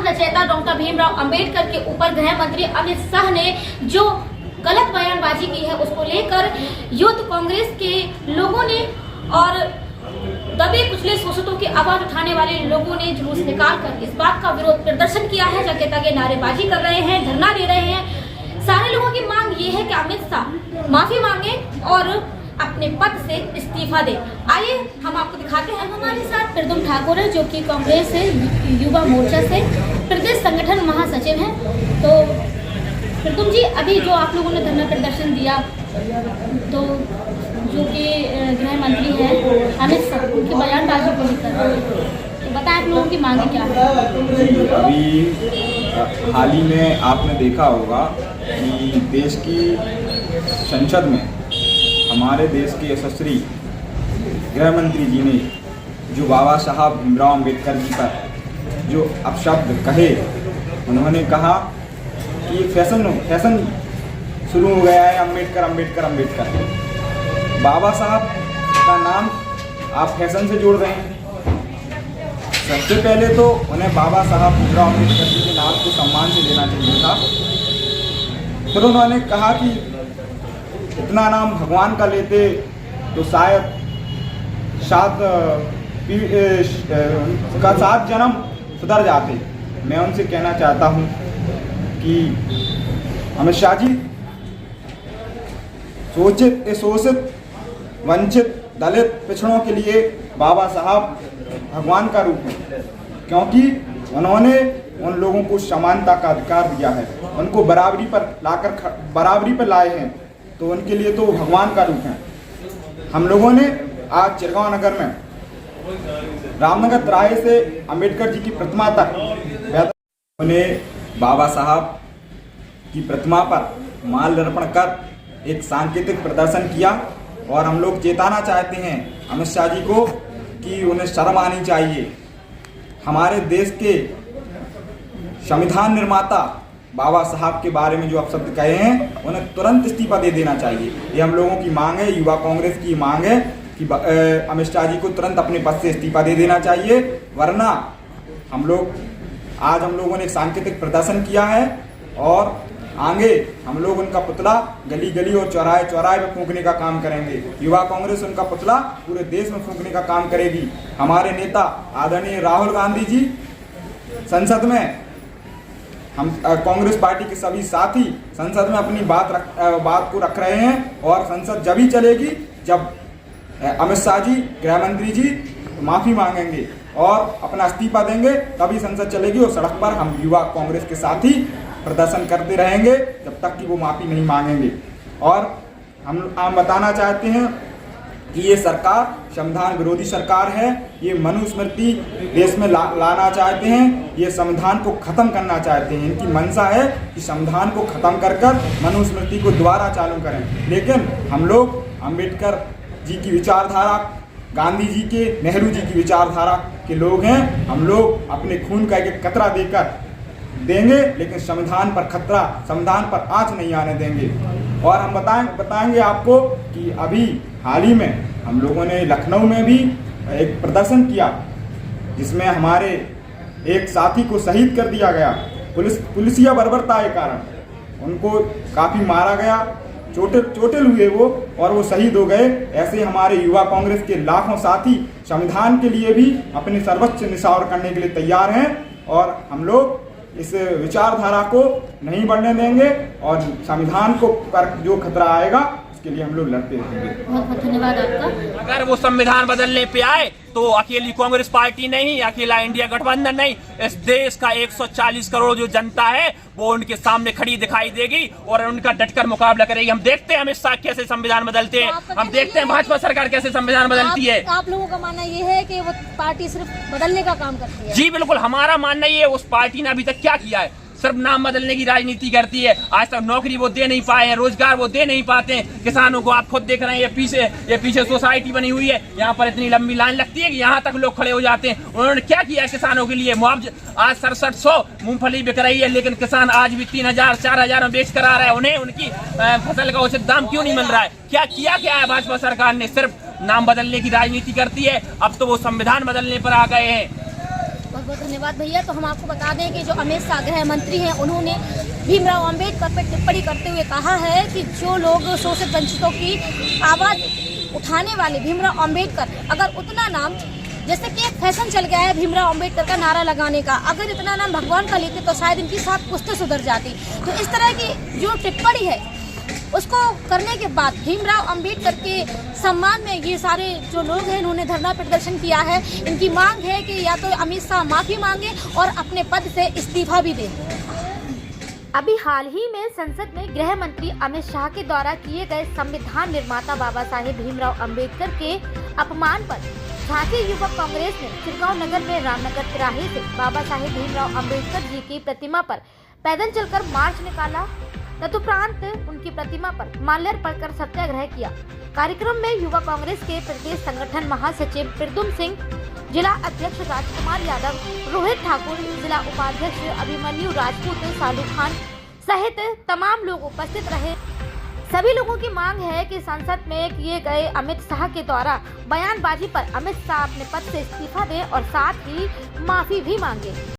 रचयिता डॉक्टर भीमराव अंबेडकर के ऊपर गृह मंत्री अमित शाह ने जो गलत बयानबाजी की है, उसको लेकर यूथ कांग्रेस के लोगों ने और दबे कुचले शोषितों की आवाज उठाने वाले लोगों ने जुलूस निकालकर इस बात का विरोध प्रदर्शन किया है। जगह तगह नारेबाजी कर रहे हैं, धरना दे रहे हैं। सारे लोगों की मांग ये है कि अमित शाह माफी मांगे और अपने पद से इस्तीफा दे। आइए हम आपको दिखाते हैं। हमारे साथ प्रद्युम्न ठाकुर है, जो कि कांग्रेस से युवा मोर्चा से प्रदेश संगठन महासचिव हैं। तो प्रद्युम्न जी, अभी जो आप लोगों ने धरना प्रदर्शन दिया, तो जो कि गृह मंत्री हैं अमित शाह, उनकी बयानबाजी को लेकर तो बताएं आप लोगों की मांग क्या है। अभी हाल ही में आपने देखा होगा कि देश की संसद में हमारे देश के यशस्वी गृह मंत्री जी ने जो बाबा साहब भीमराव अंबेडकर जी पर जो अपशब्द कहे, उन्होंने कहा कि फैशन शुरू हो गया है, अम्बेडकर अम्बेडकर अम्बेडकर। बाबा साहब का नाम आप फैशन से जोड़ रहे हैं। सबसे पहले तो उन्हें बाबा साहब भीमराव अंबेडकर जी के नाम को सम्मान से लेना चाहिए था। फिर उन्होंने कहा कि इतना नाम भगवान का लेते तो शायद सात जन्म सुधर जाते। मैं उनसे कहना चाहता हूं कि अमित शाह जी, शोषित, वंचित, दलित, पिछड़ों के लिए बाबा साहब भगवान का रूप है, क्योंकि उन्होंने उन लोगों को समानता का अधिकार दिया है, उनको बराबरी पर लाए हैं, तो उनके लिए तो भगवान का रूप है। हम लोगों ने आज चिरगांव नगर में रामनगर तिराहे से अंबेडकर जी की प्रतिमा तक उन्हें बाबा साहब की प्रतिमा पर माल्यार्पण कर एक सांकेतिक प्रदर्शन किया। और हम लोग चेताना चाहते हैं अमित शाह जी को कि उन्हें शर्म आनी चाहिए। हमारे देश के संविधान निर्माता बाबा साहब के बारे में जो अपशब्द कहे हैं, उन्हें तुरंत इस्तीफा दे देना चाहिए। ये हम लोगों की मांग है, युवा कांग्रेस की मांग है कि अमित शाह जी को तुरंत अपने पद से इस्तीफा दे देना चाहिए, वरना हम लोगों ने एक सांकेतिक प्रदर्शन किया है और आगे हम लोग उनका पुतला गली गली और चौराहे चौराहे पे फूंकने का काम करेंगे। युवा कांग्रेस उनका पुतला पूरे देश में फूंकने का काम करेगी। हमारे नेता आदरणीय राहुल गांधी जी संसद में, हम कांग्रेस पार्टी के सभी साथी संसद में अपनी बात को रख रहे हैं और संसद जब ही चलेगी जब अमित शाह जी, गृह मंत्री जी माफी मांगेंगे और अपना इस्तीफा देंगे, तभी संसद चलेगी। और सड़क पर हम युवा कांग्रेस के साथी प्रदर्शन करते रहेंगे जब तक कि वो माफी नहीं मांगेंगे। और हम बताना चाहते हैं कि ये सरकार संविधान विरोधी सरकार है। ये मनुस्मृति देश में लाना चाहते हैं, ये संविधान को खत्म करना चाहते हैं। इनकी मंशा है कि संविधान को खत्म कर मनुस्मृति को दोबारा चालू करें। लेकिन हम लोग अंबेडकर जी की विचारधारा, गांधी जी के, नेहरू जी की विचारधारा के लोग हैं। हम लोग अपने खून का एक कतरा देंगे, लेकिन संविधान पर खतरा, संविधान पर आंच नहीं आने देंगे। और हम बताएंगे आपको कि अभी हाल ही में हम लोगों ने लखनऊ में भी एक प्रदर्शन किया, जिसमें हमारे एक साथी को शहीद कर दिया गया। पुलिसिया बर्बरता के कारण उनको काफ़ी मारा गया, चोटिल हुए वो और वो शहीद हो गए। ऐसे हमारे युवा कांग्रेस के लाखों साथी संविधान के लिए भी अपने सर्वोच्च निछावर करने के लिए तैयार हैं। और हम लोग इस विचारधारा को नहीं बढ़ने देंगे और संविधान को पर जो खतरा आएगा उसके लिए हम लोग लड़ते रहेंगे। बहुत बहुत धन्यवाद आपका। अगर वो संविधान बदलने पे आए तो अकेली कांग्रेस पार्टी नहीं, अकेला इंडिया गठबंधन नहीं, इस देश का 140 करोड़ जो जनता है वो उनके सामने खड़ी दिखाई देगी और उनका डटकर मुकाबला करेगी। हम देखते हैं अमित शाह कैसे संविधान बदलते हैं, हम देखते हैं भाजपा सरकार कैसे संविधान बदलती है। आप लोगों का मानना ये है कि वो पार्टी सिर्फ बदलने का काम करती है? जी बिल्कुल, हमारा मानना ये है, उस पार्टी ने अभी तक क्या किया है? सिर्फ नाम बदलने की राजनीति करती है। आज तक नौकरी वो दे नहीं पाए हैं, रोजगार वो दे नहीं पाते हैं। किसानों को आप खुद देख रहे हैं, ये पीछे सोसाइटी बनी हुई है, यहाँ पर इतनी लंबी लाइन लगती है कि यहाँ तक लोग खड़े हो जाते हैं। उन्होंने क्या किया किसानों के लिए? मुआवजा आज 6700 मूंगफली बिक रही है, लेकिन किसान आज भी 3000 4000 में बेच कर आ रहा है। उन्हें उनकी फसल का उचित दाम क्यों नहीं मिल रहा है? क्या है भाजपा सरकार ने? सिर्फ नाम बदलने की राजनीति करती है। अब तो वो संविधान बदलने पर आ गए हैं। बहुत बहुत धन्यवाद भैया। तो हम आपको बता दें कि जो अमित शाह गृह मंत्री हैं, उन्होंने भीमराव अंबेडकर पर टिप्पणी करते हुए कहा है कि जो लोग शोषित वंचितों की आवाज़ उठाने वाले भीमराव अंबेडकर, अगर उतना नाम, जैसे कि एक फैशन चल गया है भीमराव अंबेडकर का नारा लगाने का, अगर इतना नाम भगवान का लेते तो शायद इनकी 7 पुश्तें सुधर जाती। तो इस तरह की जो टिप्पणी है उसको करने के बाद भीमराव अंबेडकर के सम्मान में ये सारे जो लोग हैं इन्होंने धरना प्रदर्शन किया है। इनकी मांग है कि या तो अमित शाह माफ़ी मांगे और अपने पद से इस्तीफा भी दें। अभी हाल ही में संसद में गृह मंत्री अमित शाह के द्वारा किए गए संविधान निर्माता बाबा साहेब भीमराव अंबेडकर के अपमान पर झांसी युवक कांग्रेस ने चिरगांव नगर में रामनगर तिराहे से बाबा साहेब भीमराव अंबेडकर जी की प्रतिमा पर पैदल चलकर मार्च निकाला। तदुपरांत उनकी प्रतिमा पर माल्यार्पण कर सत्याग्रह किया। कार्यक्रम में युवा कांग्रेस के प्रदेश संगठन महासचिव प्रद्युम्न सिंह, जिला अध्यक्ष राजकुमार यादव, रोहित ठाकुर, जिला उपाध्यक्ष अभिमन्यु राजपूत, सालू खान सहित तमाम लोग उपस्थित रहे। सभी लोगों की मांग है कि संसद में किए गए अमित शाह के द्वारा बयानबाजी पर अमित शाह अपने पद से इस्तीफा दें और साथ ही माफी भी मांगे।